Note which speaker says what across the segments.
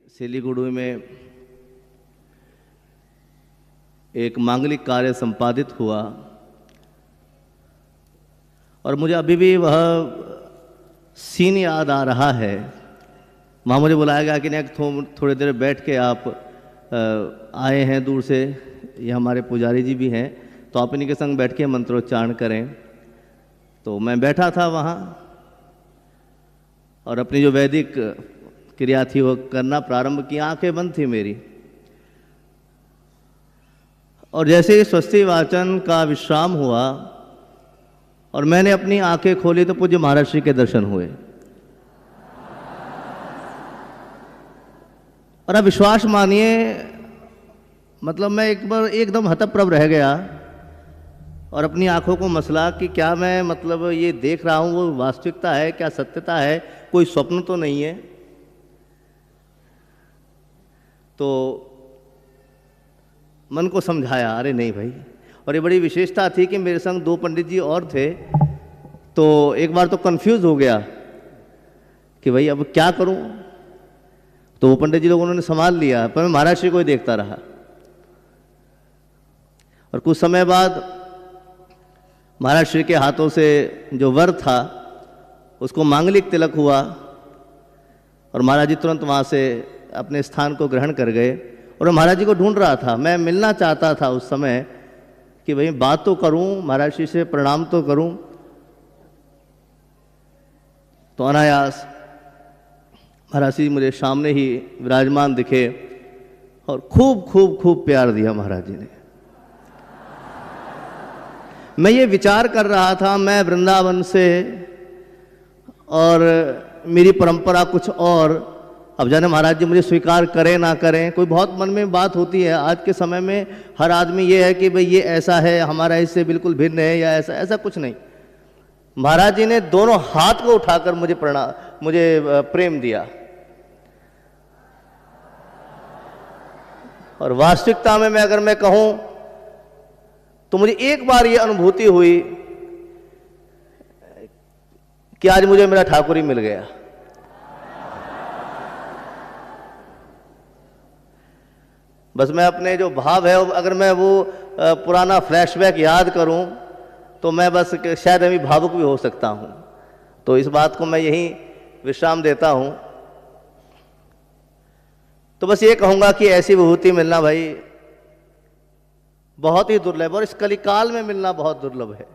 Speaker 1: सिलीगुड़ी में एक मांगलिक कार्य संपादित हुआ और मुझे अभी भी वह सीन याद आ रहा है। वहाँ मुझे बुलाया गया कि नहीं थोड़ी देर बैठ के आप आए हैं दूर से, ये हमारे पुजारी जी भी हैं, तो आप इन्हीं के संग बैठ के मंत्रोच्चारण करें। तो मैं बैठा था वहाँ और अपनी जो वैदिक क्रिया थी वो करना प्रारंभ की। आंखें बंद थी मेरी और जैसे ही स्वस्ति वाचन का विश्राम हुआ और मैंने अपनी आंखें खोली तो पूज्य महाराज श्री के दर्शन हुए। और अब विश्वास मानिए, मतलब मैं एक बार एकदम हतप्रभ रह गया और अपनी आंखों को मसला कि क्या मैं मतलब ये देख रहा हूँ वो वास्तविकता है, क्या सत्यता है, कोई स्वप्न तो नहीं है। तो मन को समझाया, अरे नहीं भाई। और ये बड़ी विशेषता थी कि मेरे संग दो पंडित जी और थे, तो एक बार तो कंफ्यूज हो गया कि भाई अब क्या करूं। तो वो पंडित जी लोगों ने संभाल लिया, पर मैं महाराज श्री को ही देखता रहा। और कुछ समय बाद महाराज श्री के हाथों से जो वर था उसको मांगलिक तिलक हुआ और महाराज जी तुरंत वहाँ से अपने स्थान को ग्रहण कर गए। और मैं महाराज जी को ढूंढ रहा था, मैं मिलना चाहता था उस समय कि भाई बात तो करूं, महाराज जी से प्रणाम तो करूं। तो अनायास महाराज जी मुझे सामने ही विराजमान दिखे और खूब खूब खूब प्यार दिया महाराज जी ने। मैं ये विचार कर रहा था, मैं वृंदावन से और मेरी परंपरा कुछ और, अब जाने महाराज जी मुझे स्वीकार करें ना करें, कोई बहुत मन में बात होती है। आज के समय में हर आदमी ये है कि भाई ये ऐसा है, हमारा इससे बिल्कुल भिन्न है, या ऐसा ऐसा कुछ नहीं। महाराज जी ने दोनों हाथ को उठाकर मुझे प्रेम दिया और वास्तविकता में अगर मैं कहूं तो मुझे एक बार ये अनुभूति हुई कि आज मुझे मेरा ठाकुर ही मिल गया। बस मैं अपने जो भाव है, अगर मैं वो पुराना फ्लैशबैक याद करूं तो मैं बस शायद अभी भावुक भी हो सकता हूं। तो इस बात को मैं यहीं विश्राम देता हूं। तो बस ये कहूंगा कि ऐसी विभूति मिलना भाई बहुत ही दुर्लभ, और इस कलिकाल में मिलना बहुत दुर्लभ है।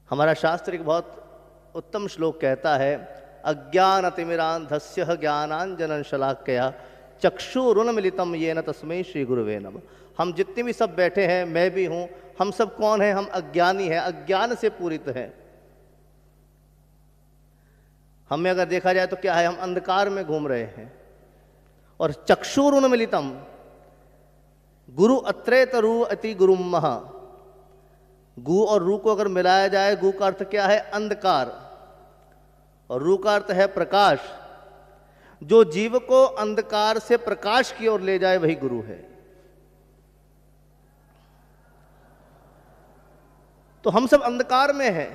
Speaker 1: हमारा शास्त्र एक बहुत उत्तम श्लोक कहता है, अज्ञान अतिमिरांधस्य ज्ञानांजन शलाकया चक्षुरुन्मिलितम येन तस्मै श्री गुरुवे नमः। हम जितने भी सब बैठे हैं, मैं भी हूं, हम सब कौन हैं? हम अज्ञानी हैं, अज्ञान से पूरित हैं। हमें अगर देखा जाए तो क्या है, हम अंधकार में घूम रहे हैं। और चक्षुरुन्मिलितम, गुरु अत्रेत रू अति गुरुम महा, गु और रू को अगर मिलाया जाए, गु का अर्थ क्या है? अंधकार, और रू का अर्थ है प्रकाश। जो जीव को अंधकार से प्रकाश की ओर ले जाए वही गुरु है। तो हम सब अंधकार में हैं।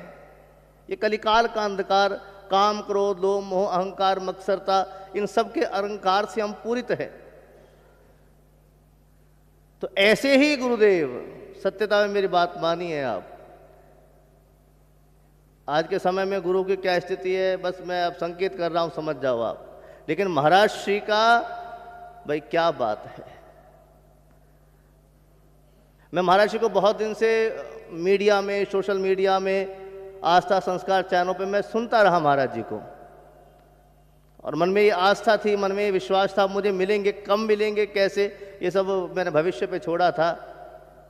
Speaker 1: ये कलिकाल का अंधकार, काम क्रोध लोभ मोह अहंकार मत्सरता, इन सब के अहंकार से हम पूरित हैं। तो ऐसे ही गुरुदेव, सत्यता में मेरी बात मानिए आप, आज के समय में गुरु की क्या स्थिति है, बस मैं अब संकेत कर रहा हूं, समझ जाओ आप। लेकिन महाराज श्री का भाई क्या बात है। मैं महाराज श्री को बहुत दिन से मीडिया में, सोशल मीडिया में, आस्था संस्कार चैनलों पे मैं सुनता रहा महाराज जी को, और मन में ये आस्था थी, मन में ये विश्वास था, मुझे मिलेंगे, कब मिलेंगे, कैसे, ये सब मैंने भविष्य पे छोड़ा था।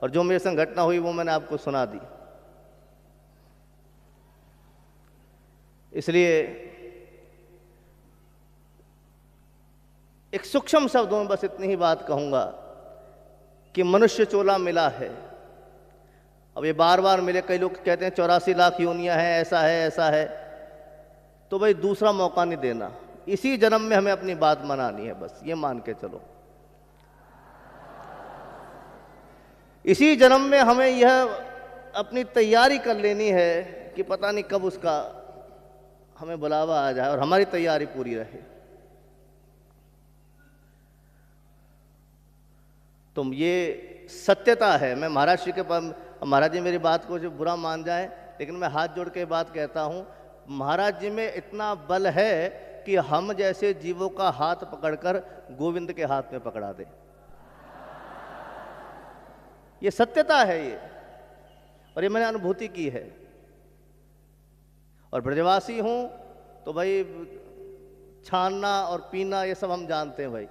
Speaker 1: और जो मेरे संग घटना हुई वो मैंने आपको सुना दी। इसलिए एक सूक्ष्म शब्दों में बस इतनी ही बात कहूंगा कि मनुष्य चोला मिला है। अब ये बार बार मिले, कई लोग कहते हैं 84 लाख योनियां हैं, ऐसा है ऐसा है। तो भाई दूसरा मौका नहीं देना, इसी जन्म में हमें अपनी बात मनानी है, बस ये मान के चलो। इसी जन्म में हमें यह अपनी तैयारी कर लेनी है कि पता नहीं कब उसका हमें बुलावा आ जाए और हमारी तैयारी पूरी रहे। तो ये सत्यता है। मैं महाराज श्री के पास, महाराज जी मेरी बात को जो बुरा मान जाए, लेकिन मैं हाथ जोड़ के बात कहता हूँ, महाराज जी में इतना बल है कि हम जैसे जीवों का हाथ पकड़कर गोविंद के हाथ में पकड़ा दे। ये सत्यता है ये, और ये मैंने अनुभूति की है। और ब्रजवासी हूं तो भाई छानना और पीना ये सब हम जानते हैं भाई।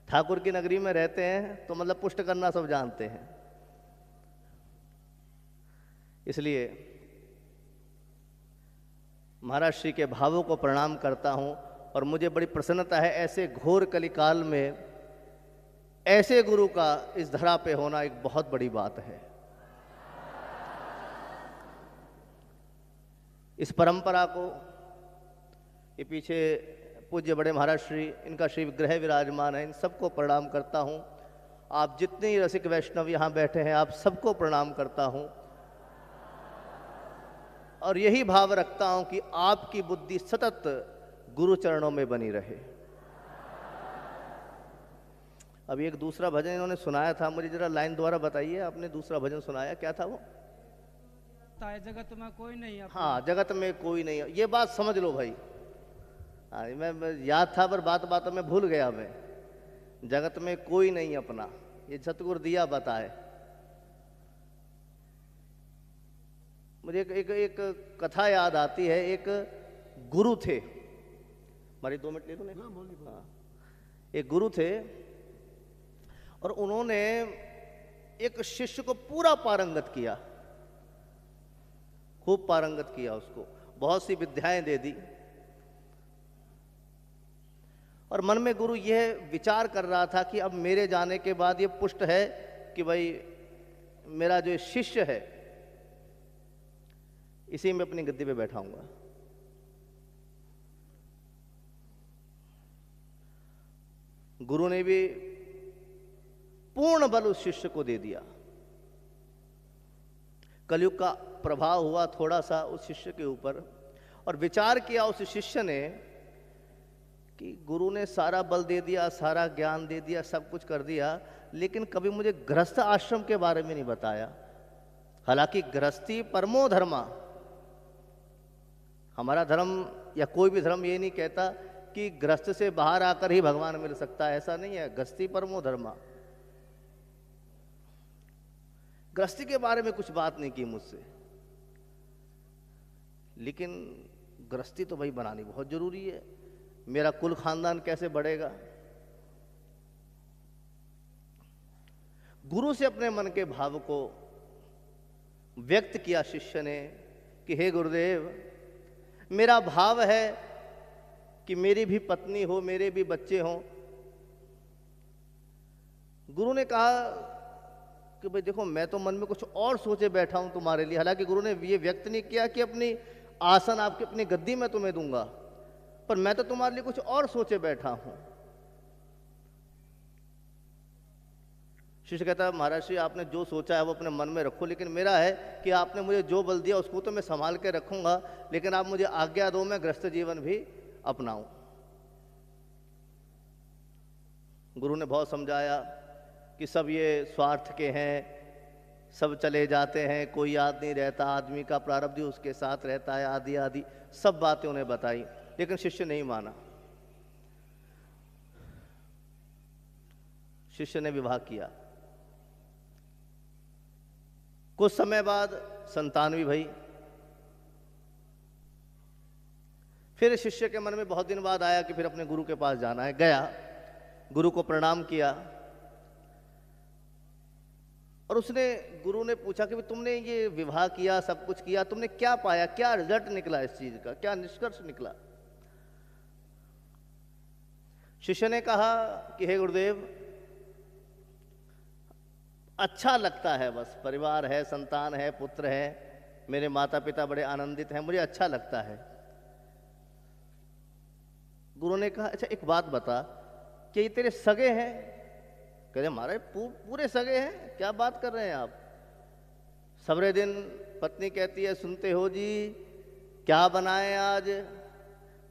Speaker 1: ठाकुर की नगरी में रहते हैं तो मतलब पुष्ट करना सब जानते हैं। इसलिए महाराज श्री के भावों को प्रणाम करता हूं, और मुझे बड़ी प्रसन्नता है ऐसे घोर कलिकाल में ऐसे गुरु का इस धरा पे होना एक बहुत बड़ी बात है। इस परंपरा को, ये पीछे पूज्य बड़े महाराज श्री, इनका श्री विग्रह विराजमान है, इन सबको प्रणाम करता हूँ। आप जितने रसिक वैष्णव यहाँ बैठे हैं, आप सबको प्रणाम करता हूँ, और यही भाव रखता हूँ कि आपकी बुद्धि सतत गुरु चरणों में बनी रहे। अभी एक दूसरा भजन इन्होंने सुनाया था, मुझे जरा लाइन द्वारा बताइए, आपने दूसरा भजन सुनाया, क्या था वो?
Speaker 2: जगत में कोई नहीं।
Speaker 1: हाँ, जगत में कोई नहीं, ये बात समझ लो भाई। हाँ, मैं याद था पर बात बात में भूल गया मैं। जगत में कोई नहीं अपना, ये सतगुरु दिया बताए। मुझे एक कथा याद आती है। एक गुरु थे, हमारी 2 मिनट ले लो ना। हाँ, एक गुरु थे और उन्होंने एक शिष्य को पूरा पारंगत किया, खूब पारंगत किया, उसको बहुत सी विद्याएं दे दी। और मन में गुरु यह विचार कर रहा था कि अब मेरे जाने के बाद ये पुष्ट है कि भाई मेरा जो शिष्य है इसी में अपनी गद्दी पे बैठाऊंगा। गुरु ने भी पूर्ण बल उस शिष्य को दे दिया। कलयुग का प्रभाव हुआ थोड़ा सा उस शिष्य के ऊपर, और विचार किया उस शिष्य ने कि गुरु ने सारा बल दे दिया, सारा ज्ञान दे दिया, सब कुछ कर दिया, लेकिन कभी मुझे गृहस्थ आश्रम के बारे में नहीं बताया। हालांकि गृहस्थी परमो धर्मा, हमारा धर्म या कोई भी धर्म ये नहीं कहता कि गृहस्थ से बाहर आकर ही भगवान मिल सकता है, ऐसा नहीं है। गृहस्थी परमो धर्मा, गृहस्थी के बारे में कुछ बात नहीं की मुझसे, लेकिन गृहस्थी तो भाई बनानी बहुत जरूरी है। मेरा कुल खानदान कैसे बढ़ेगा? गुरु से अपने मन के भाव को व्यक्त किया शिष्य ने कि हे गुरुदेव, मेरा भाव है कि मेरी भी पत्नी हो, मेरे भी बच्चे हों। गुरु ने कहा कि भाई देखो, मैं तो मन में कुछ और सोचे बैठा हूं तुम्हारे लिए। हालांकि गुरु ने ये व्यक्त नहीं किया कि अपनी आसन आपकी अपनी गद्दी में तुम्हें दूंगा, पर मैं तो तुम्हारे लिए कुछ और सोचे बैठा हूं। शिष्य कहता है महाराज श्री, आपने जो सोचा है वो अपने मन में रखो, लेकिन मेरा है कि आपने मुझे जो बल दिया उसको तो मैं संभाल के रखूंगा, लेकिन आप मुझे आज्ञा दो मैं गृहस्थ जीवन भी अपनाऊं। गुरु ने बहुत समझाया कि सब ये स्वार्थ के हैं, सब चले जाते हैं, कोई याद नहीं रहता, आदमी का प्रारब्ध ही उसके साथ रहता है, आदि आदि सब बातें उन्हें बताई, लेकिन शिष्य नहीं माना। शिष्य ने विवाह किया। कुछ समय बाद संतान भी भई। फिर शिष्य के मन में बहुत दिन बाद आया कि फिर अपने गुरु के पास जाना है। गया, गुरु को प्रणाम किया, और उसने, गुरु ने पूछा कि तुमने ये विवाह किया, सब कुछ किया, तुमने क्या पाया, क्या रिजल्ट निकला इस चीज का, क्या निष्कर्ष निकला? शिष्य ने कहा कि हे गुरुदेव, अच्छा लगता है, बस परिवार है, संतान है, पुत्र है, मेरे माता पिता बड़े आनंदित हैं, मुझे अच्छा लगता है। गुरु ने कहा अच्छा एक बात बता, क्या ये तेरे सगे हैं? कह रहे महाराज पूरे सगे हैं, क्या बात कर रहे हैं आप? सवेरे दिन पत्नी कहती है सुनते हो जी, क्या बनाए आज?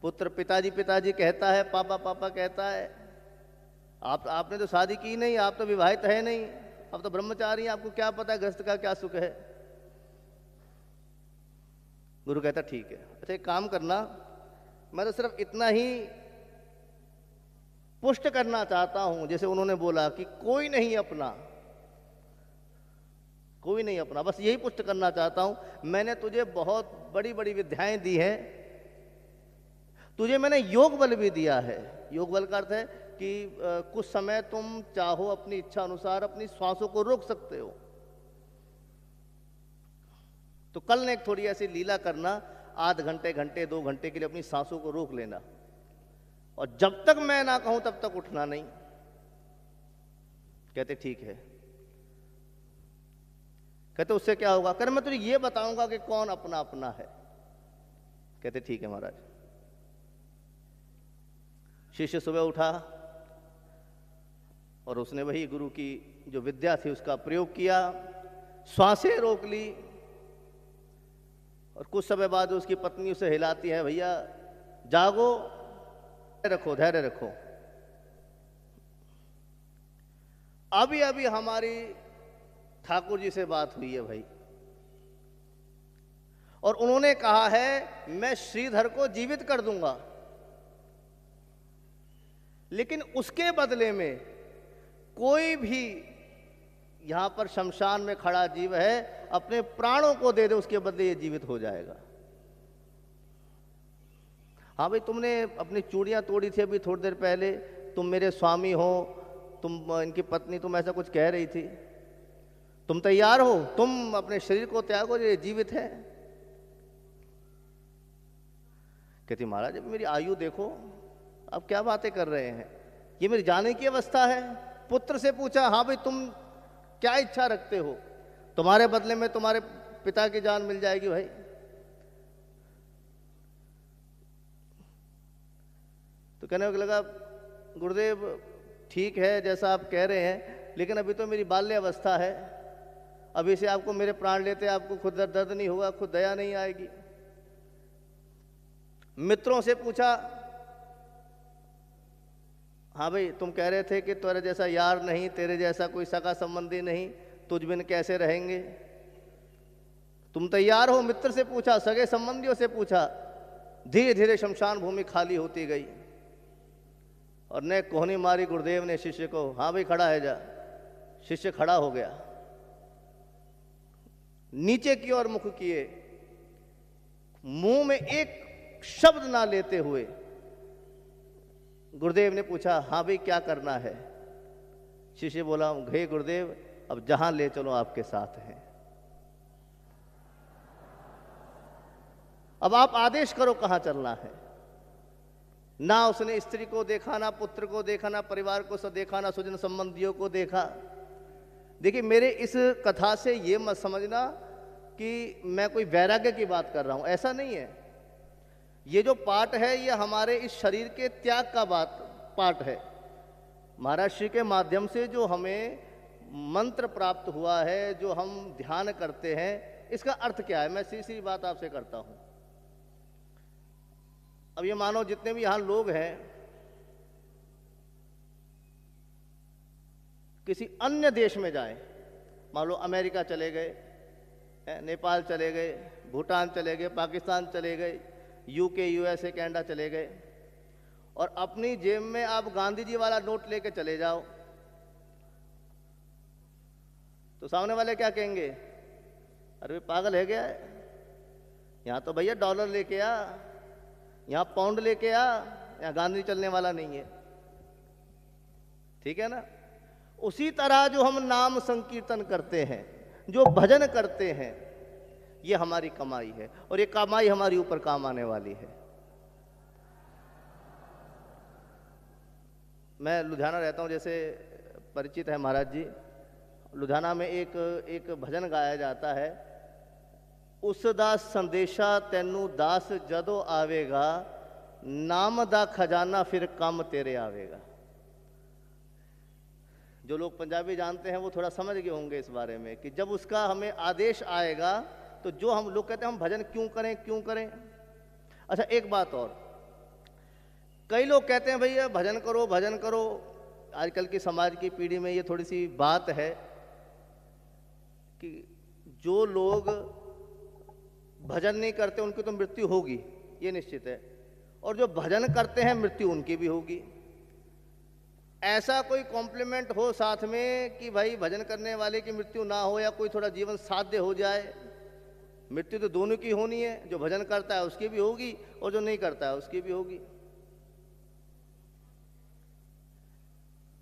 Speaker 1: पुत्र पिताजी पिताजी कहता है, पापा पापा कहता है। आपने तो शादी की नहीं, आप तो विवाहित है नहीं, आप तो ब्रह्मचारी हैं, आपको क्या पता है गृहस्थ का क्या सुख है। गुरु कहता ठीक है, अच्छा एक काम करना, मैं तो सिर्फ इतना ही पुष्ट करना चाहता हूं, जैसे उन्होंने बोला कि कोई नहीं अपना, कोई नहीं अपना, बस यही पुष्ट करना चाहता हूं। मैंने तुझे बहुत बड़ी बड़ी विद्याएं दी हैं, तुझे मैंने योग बल भी दिया है। योग बल का अर्थ है कि कुछ समय तुम चाहो अपनी इच्छा अनुसार अपनी श्वासों को रोक सकते हो। तो कल ने एक थोड़ी ऐसी लीला करना, आध घंटे घंटे 2 घंटे के लिए अपनी सांसों को रोक लेना, और जब तक मैं ना कहूं तब तक उठना नहीं। कहते ठीक है। कहते उससे क्या होगा? कहते मैं तुझे ये बताऊंगा कि कौन अपना अपना है। कहते ठीक है महाराज। शिष्य सुबह उठा और उसने वही गुरु की जो विद्या थी उसका प्रयोग किया, श्वासें रोक ली। और कुछ समय बाद उसकी पत्नी उसे हिलाती है, भैया जागो, रखो, धैर्य रखो। अभी अभी हमारी ठाकुर जी से बात हुई है भाई, और उन्होंने कहा है मैं श्रीधर को जीवित कर दूंगा, लेकिन उसके बदले में कोई भी यहां पर शमशान में खड़ा जीव है अपने प्राणों को दे दे, उसके बदले ये जीवित हो जाएगा। हाँ भाई, तुमने अपनी चूड़ियां तोड़ी थी अभी थोड़ी देर पहले, तुम मेरे स्वामी हो, तुम इनकी पत्नी, तुम ऐसा कुछ कह रही थी, तुम तैयार हो, तुम अपने शरीर को त्यागो, ये जीवित है। कहती महाराज अभी मेरी आयु देखो, अब क्या बातें कर रहे हैं, ये मेरी जाने की अवस्था है। पुत्र से पूछा, हाँ भाई तुम क्या इच्छा रखते हो? तुम्हारे बदले में तुम्हारे पिता की जान मिल जाएगी भाई। तो कहने लगा गुरुदेव ठीक है जैसा आप कह रहे हैं, लेकिन अभी तो मेरी बाल्य अवस्था है, अभी से आपको मेरे प्राण लेते आपको खुद दर्द नहीं होगा, खुद दया नहीं आएगी। मित्रों से पूछा, हाँ भाई तुम कह रहे थे कि तेरे जैसा यार नहीं, तेरे जैसा कोई सगा संबंधी नहीं, तुझ बिन कैसे रहेंगे, तुम तैयार हो? मित्र से पूछा, सगे संबंधियों से पूछा। धीरे धीरे शमशान भूमि खाली होती गई और ने कोहनी मारी गुरुदेव ने शिष्य को, हाँ भाई खड़ा है जा। शिष्य खड़ा हो गया, नीचे की ओर मुख किए, मुंह में एक शब्द ना लेते हुए गुरुदेव ने पूछा, हाँ भाई क्या करना है? शिष्य बोला, हे गुरुदेव अब जहां ले चलो आपके साथ हैं, अब आप आदेश करो कहां चलना है। ना उसने स्त्री को देखा, ना पुत्र को देखा, ना परिवार को देखा, ना स्वजन संबंधियों को देखा। देखिए मेरे इस कथा से ये मत समझना कि मैं कोई वैराग्य की बात कर रहा हूं, ऐसा नहीं है। ये जो पाठ है ये हमारे इस शरीर के त्याग का पाठ है। महाराज श्री के माध्यम से जो हमें मंत्र प्राप्त हुआ है, जो हम ध्यान करते हैं, इसका अर्थ क्या है, मैं सीधी बात आपसे करता हूं। अब ये मानो जितने भी यहां लोग हैं किसी अन्य देश में जाएं, मान लो अमेरिका चले गए, नेपाल चले गए, भूटान चले गए, पाकिस्तान चले गए, यूके, यूएसए, कनाडा चले गए, और अपनी जेब में आप गांधी जी वाला नोट लेके चले जाओ, तो सामने वाले क्या कहेंगे? अरे पागल है क्या? यहां तो भैया डॉलर लेके आ, यहां पाउंड लेके आ, यहां गांधी चलने वाला नहीं है। ठीक है ना? उसी तरह जो हम नाम संकीर्तन करते हैं, जो भजन करते हैं, ये हमारी कमाई है, और ये कमाई हमारी ऊपर काम आने वाली है। मैं लुधियाना रहता हूं, जैसे परिचित है महाराज जी, लुधियाना में एक भजन गाया जाता है, उस दा संदेशा तैनू दास जदों आवेगा, नाम दा खजाना फिर कम तेरे आवेगा। जो लोग पंजाबी जानते हैं वो थोड़ा समझ गए होंगे इस बारे में कि जब उसका हमें आदेश आएगा, तो जो हम लोग कहते हैं हम भजन क्यों करें क्यों करें, अच्छा, एक बात और, कई लोग कहते हैं भैया भजन करो भजन करो। आजकल की समाज की पीढ़ी में ये थोड़ी सी बात है कि जो लोग भजन नहीं करते उनकी तो मृत्यु होगी, ये निश्चित है, और जो भजन करते हैं मृत्यु उनकी भी होगी। ऐसा कोई कॉम्प्लीमेंट हो साथ में कि भाई भजन करने वाले की मृत्यु ना हो या कोई थोड़ा जीवन साध्य हो जाए। मृत्यु तो दोनों की होनी है, जो भजन करता है उसकी भी होगी और जो नहीं करता है उसकी भी होगी।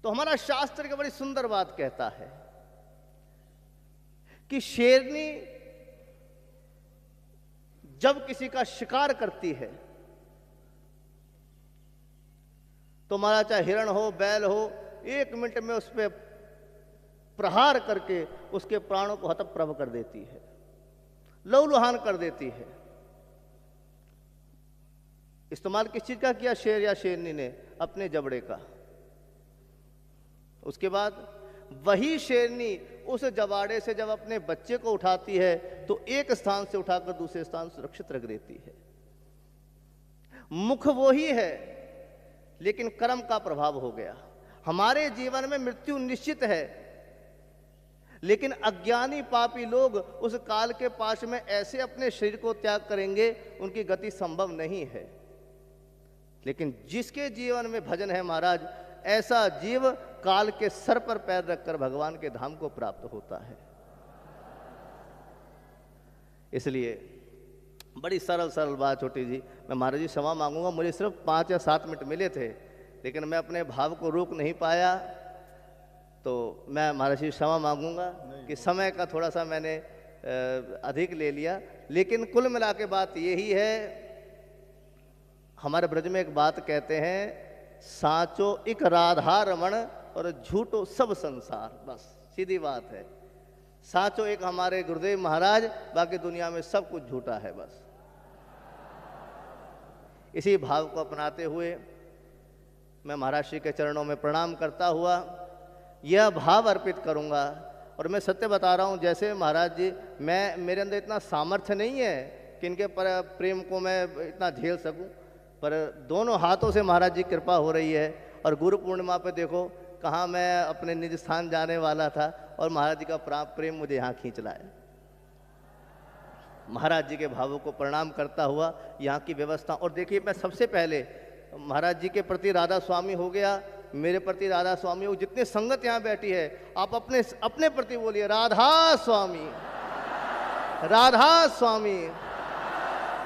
Speaker 1: तो हमारा शास्त्र की बड़ी सुंदर बात कहता है कि शेरनी जब किसी का शिकार करती है तो हमारा चाहे हिरण हो बैल हो, 1 मिनट में उस पर प्रहार करके उसके प्राणों को हतप्रभ कर देती है, लहूलुहान कर देती है। इस्तेमाल किस चीज का किया शेर या शेरनी ने? अपने जबड़े का। उसके बाद वही शेरनी उस जबाड़े से जब अपने बच्चे को उठाती है तो एक स्थान से उठाकर दूसरे स्थान सुरक्षित रख देती है। मुख वो ही है लेकिन कर्म का प्रभाव हो गया। हमारे जीवन में मृत्यु निश्चित है, लेकिन अज्ञानी पापी लोग उस काल के पाश में ऐसे अपने शरीर को त्याग करेंगे, उनकी गति संभव नहीं है। लेकिन जिसके जीवन में भजन है महाराज, ऐसा जीव काल के सर पर पैर रखकर भगवान के धाम को प्राप्त होता है। इसलिए बड़ी सरल सरल बात छोटी जी, मैं महाराज जी क्षमा मांगूंगा, मुझे सिर्फ 5 या 7 मिनट मिले थे, लेकिन मैं अपने भाव को रोक नहीं पाया, तो मैं महाराज जी क्षमा मांगूंगा कि समय का थोड़ा सा मैंने अधिक ले लिया। लेकिन कुल मिला के बात यही है, हमारे ब्रज में एक बात कहते हैं, साचो इक राधा रमण और झूठो सब संसार। बस सीधी बात है, साचो एक हमारे गुरुदेव महाराज, बाकी दुनिया में सब कुछ झूठा है। बस इसी भाव को अपनाते हुए मैं महाराज श्री के चरणों में प्रणाम करता हुआ यह भाव अर्पित करूंगा। और मैं सत्य बता रहा हूं, जैसे महाराज जी, मेरे अंदर इतना सामर्थ्य नहीं है कि इनके पर प्रेम को मैं इतना झेल सकूं, पर दोनों हाथों से महाराज जी कृपा हो रही है। और गुरु पूर्णिमा पे देखो कहाँ मैं अपने निज स्थान जाने वाला था और महाराज जी का प्रेम मुझे यहाँ खींच लाया। महाराज जी के भावों को प्रणाम करता हुआ यहाँ की व्यवस्था, और देखिए मैं सबसे पहले महाराज जी के प्रति राधा स्वामी हो गया, मेरे प्रति राधा स्वामी हो, जितने संगत यहाँ बैठी है आप अपने अपने प्रति बोलिए राधा स्वामी, राधा स्वामी,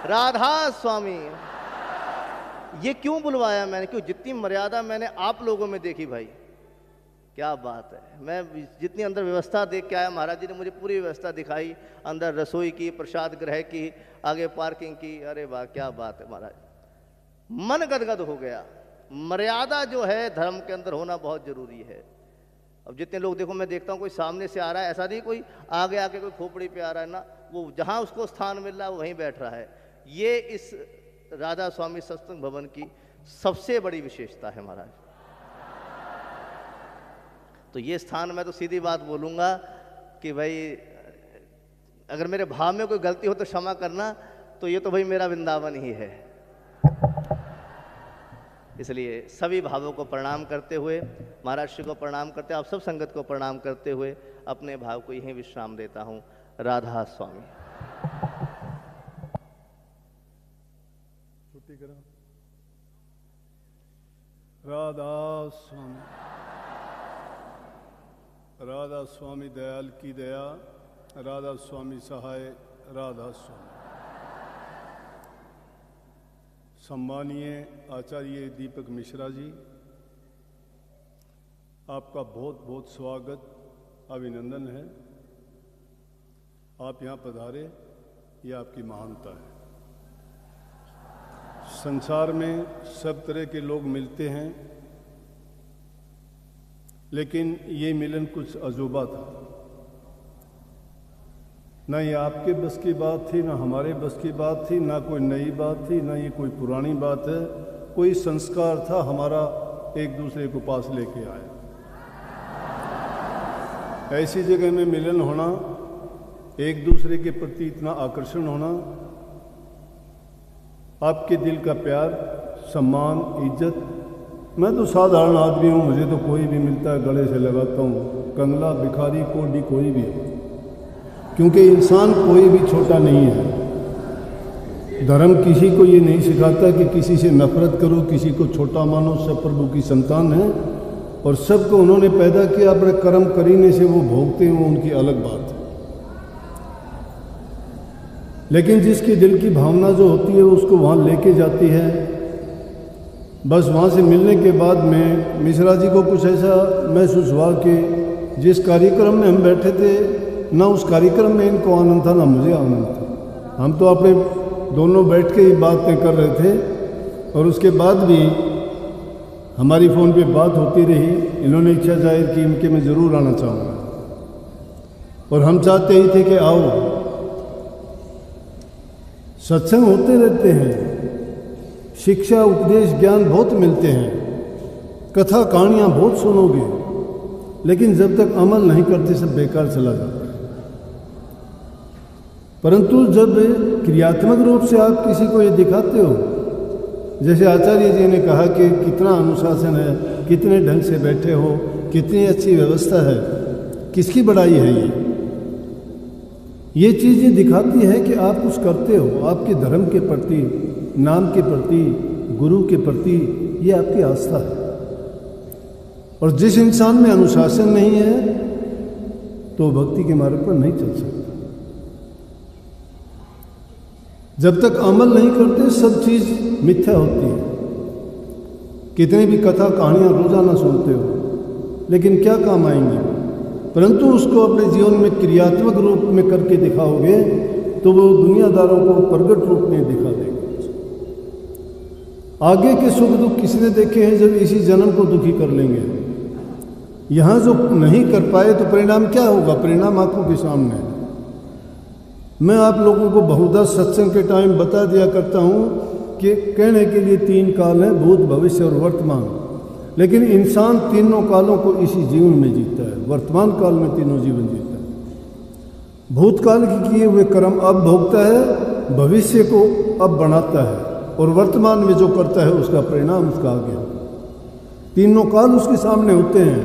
Speaker 1: राधा स्वामी। ये क्यों बुलवाया मैंने? क्यों? जितनी मर्यादा मैंने आप लोगों में देखी भाई, क्या बात है। मैं जितनी अंदर व्यवस्था देख के आया, महाराज जी ने मुझे पूरी व्यवस्था दिखाई, अंदर रसोई की, प्रसाद ग्रह की, आगे पार्किंग की। अरे वाह क्या बात है महाराज, मन गदगद हो गया। मर्यादा जो है धर्म के अंदर होना बहुत जरूरी है। अब जितने लोग देखो, मैं देखता हूँ कोई सामने से आ रहा है, ऐसा नहीं कोई आगे आके कोई खोपड़ी पे आ रहा है ना, वो जहाँ उसको स्थान मिल रहा है वहीं बैठ रहा है। ये इस राधा स्वामी सत्संग भवन की सबसे बड़ी विशेषता है महाराज। तो ये स्थान मैं तो सीधी बात बोलूंगा कि भाई अगर मेरे भाव में कोई गलती हो तो क्षमा करना, तो ये तो भाई मेरा वृंदावन ही है। इसलिए सभी भावों को प्रणाम करते हुए, महाराज श्री को प्रणाम करते, आप सब संगत को प्रणाम करते हुए अपने भाव को यहीं विश्राम देता हूँ। राधा स्वामी।
Speaker 3: राधा स्वामी, राधा स्वामी दयाल की दया, राधा स्वामी सहाय, राधा स्वामी। सम्मानीय आचार्य दीपक मिश्रा जी, आपका बहुत बहुत स्वागत, अभिनंदन है। आप यहाँ पधारे, ये आपकी महानता है। संसार में सब तरह के लोग मिलते हैं, लेकिन ये मिलन कुछ अजूबा था। ना ये आपके बस की बात थी, ना हमारे बस की बात थी, ना कोई नई बात थी, ना ये कोई पुरानी बात है। कोई संस्कार था हमारा, एक दूसरे को पास लेके आए। ऐसी जगह में मिलन होना, एक दूसरे के प्रति इतना आकर्षण होना, आपके दिल का प्यार, सम्मान, इज्जत। मैं तो साधारण आदमी हूँ, मुझे तो कोई भी मिलता है गले से लगाता हूँ, कंगला, भिखारी, कोडी, कोई भी हो, क्योंकि इंसान कोई भी छोटा नहीं है। धर्म किसी को ये नहीं सिखाता कि किसी से नफरत करो, किसी को छोटा मानो। सब प्रभु की संतान है और सबको उन्होंने पैदा किया, अपने कर्म करीने से वो भोगते हैं, वो उनकी अलग बात है। लेकिन जिसकी दिल की भावना जो होती है उसको वहाँ लेके जाती है। बस वहाँ से मिलने के बाद में मिश्रा जी को कुछ ऐसा महसूस हुआ कि जिस कार्यक्रम में हम बैठे थे, ना उस कार्यक्रम में इनको आनंद था ना मुझे आनंद था। हम तो अपने दोनों बैठ के ही बातें कर रहे थे और उसके बाद भी हमारी फ़ोन पे बात होती रही। इन्होंने इच्छा जाहिर की इनके मैं ज़रूर आना चाहूँगा और हम चाहते ही थे कि आओ। सत्संग होते रहते हैं, शिक्षा, उपदेश, ज्ञान बहुत मिलते हैं, कथा कहानियाँ बहुत सुनोगे, लेकिन जब तक अमल नहीं करते सब बेकार चला जाता है। परंतु जब क्रियात्मक रूप से आप किसी को ये दिखाते हो, जैसे आचार्य जी ने कहा कि कितना अनुशासन है, कितने ढंग से बैठे हो, कितनी अच्छी व्यवस्था है, किसकी बड़ाई है ये चीज़ें दिखाती है कि आप कुछ करते हो, आपके धर्म के प्रति, नाम के प्रति, गुरु के प्रति, ये आपकी आस्था है। और जिस इंसान में अनुशासन नहीं है तो भक्ति के मार्ग पर नहीं चल सकता। जब तक अमल नहीं करते सब चीज़ मिथ्या होती है। कितनी भी कथा कहानियाँ रोजाना सुनते हो, लेकिन क्या काम आएंगी? परंतु उसको अपने जीवन में क्रियात्मक रूप में करके दिखाओगे तो वो दुनियादारों को प्रगट रूप में दिखा देगा। आगे के सुख दुख किसने देखे हैं जब इसी जन्म को दुखी कर लेंगे। यहाँ जो नहीं कर पाए तो परिणाम क्या होगा? परिणाम आंखों के सामने है। मैं आप लोगों को बहुधा सत्संग के टाइम बता दिया करता हूँ कि कहने के लिए 3 काल हैं, भूत, भविष्य और वर्तमान। लेकिन इंसान तीनों कालों को इसी जीवन में जीता है। वर्तमान काल में तीनों जीवन जीता है। भूतकाल के किए हुए कर्म अब भोगता है, भविष्य को अब बनाता है और वर्तमान में जो करता है उसका परिणाम उसका आगे। तीनों काल उसके सामने होते हैं।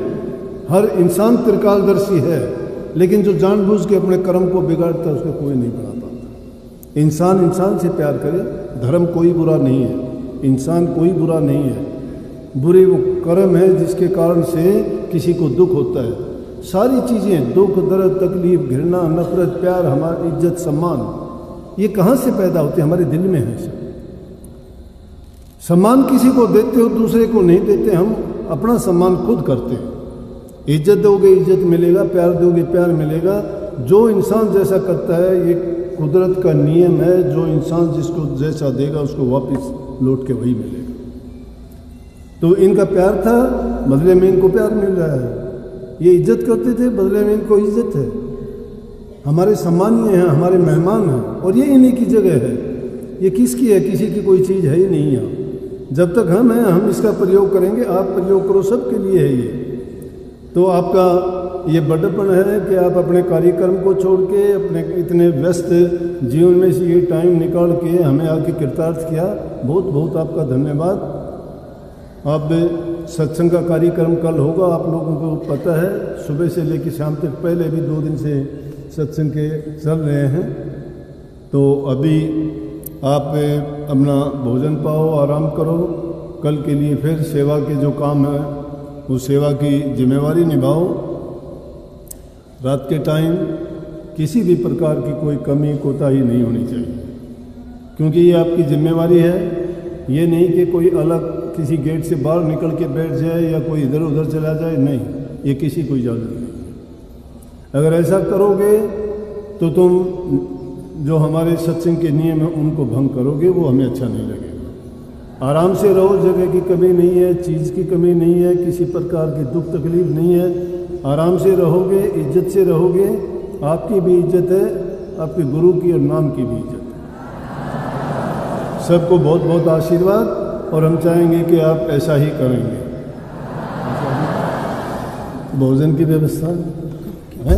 Speaker 3: हर इंसान त्रिकालदर्शी है, लेकिन जो जानबूझ के अपने कर्म को बिगाड़ता है उसको कोई नहीं बना पाता। इंसान इंसान से प्यार करे। धर्म कोई बुरा नहीं है, इंसान कोई बुरा नहीं है। बुरे वो कर्म है जिसके कारण से किसी को दुख होता है। सारी चीज़ें, दुख, दर्द, तकलीफ, घृणा, नफरत, प्यार, हमारी इज्जत, सम्मान, ये कहाँ से पैदा होते हैं? हमारे दिल में है सब। सम्मान किसी को देते हो, दूसरे को नहीं देते। हम अपना सम्मान खुद करते हैं। इज्जत दोगे इज्जत मिलेगा, प्यार दोगे प्यार मिलेगा। जो इंसान जैसा करता है, ये कुदरत का नियम है। जो इंसान जिसको जैसा देगा उसको वापस लौट के वही मिलेगा। तो इनका प्यार था, बदले में इनको प्यार मिल रहा है। ये इज्जत करते थे, बदले में इनको इज्जत है। हमारे सम्मानीय हैं, हमारे मेहमान हैं और ये इन्हीं की जगह है। ये किसकी है? किसी की कोई चीज़ है ही नहीं यहाँ। जब तक हम हैं हम इसका प्रयोग करेंगे। आप प्रयोग करो, सबके लिए है ये। तो आपका ये बड़प्पन है कि आप अपने कार्यक्रम को छोड़ के, अपने इतने व्यस्त जीवन में से ये टाइम निकाल के हमें आके कृतार्थ किया। बहुत बहुत आपका धन्यवाद। अब सत्संग का कार्यक्रम कल होगा, आप लोगों को पता है। सुबह से लेकर शाम तक, पहले भी 2 दिन से सत्संग के चल रहे हैं। तो अभी आप अपना भोजन पाओ, आराम करो। कल के लिए फिर सेवा के जो काम है उस सेवा की जिम्मेवारी निभाओ। रात के टाइम किसी भी प्रकार की कोई कमी कोताही नहीं होनी चाहिए, क्योंकि ये आपकी जिम्मेवारी है। ये नहीं कि कोई अलग किसी गेट से बाहर निकल के बैठ जाए या कोई इधर उधर चला जाए, नहीं, ये किसी को इजाज़त नहीं। अगर ऐसा करोगे तो तुम जो हमारे सत्संग के नियम हैं उनको भंग करोगे, वो हमें अच्छा नहीं लगेगा। आराम से रहो, जगह की कमी नहीं है, चीज़ की कमी नहीं है, किसी प्रकार की दुख तकलीफ नहीं है। आराम से रहोगे, इज्जत से रहोगे। आपकी भी इज्जत है, आपके गुरु की और नाम की भी इज्जत है। सबको बहुत बहुत आशीर्वाद और हम चाहेंगे कि आप ऐसा ही करेंगे। भोजन की व्यवस्था है।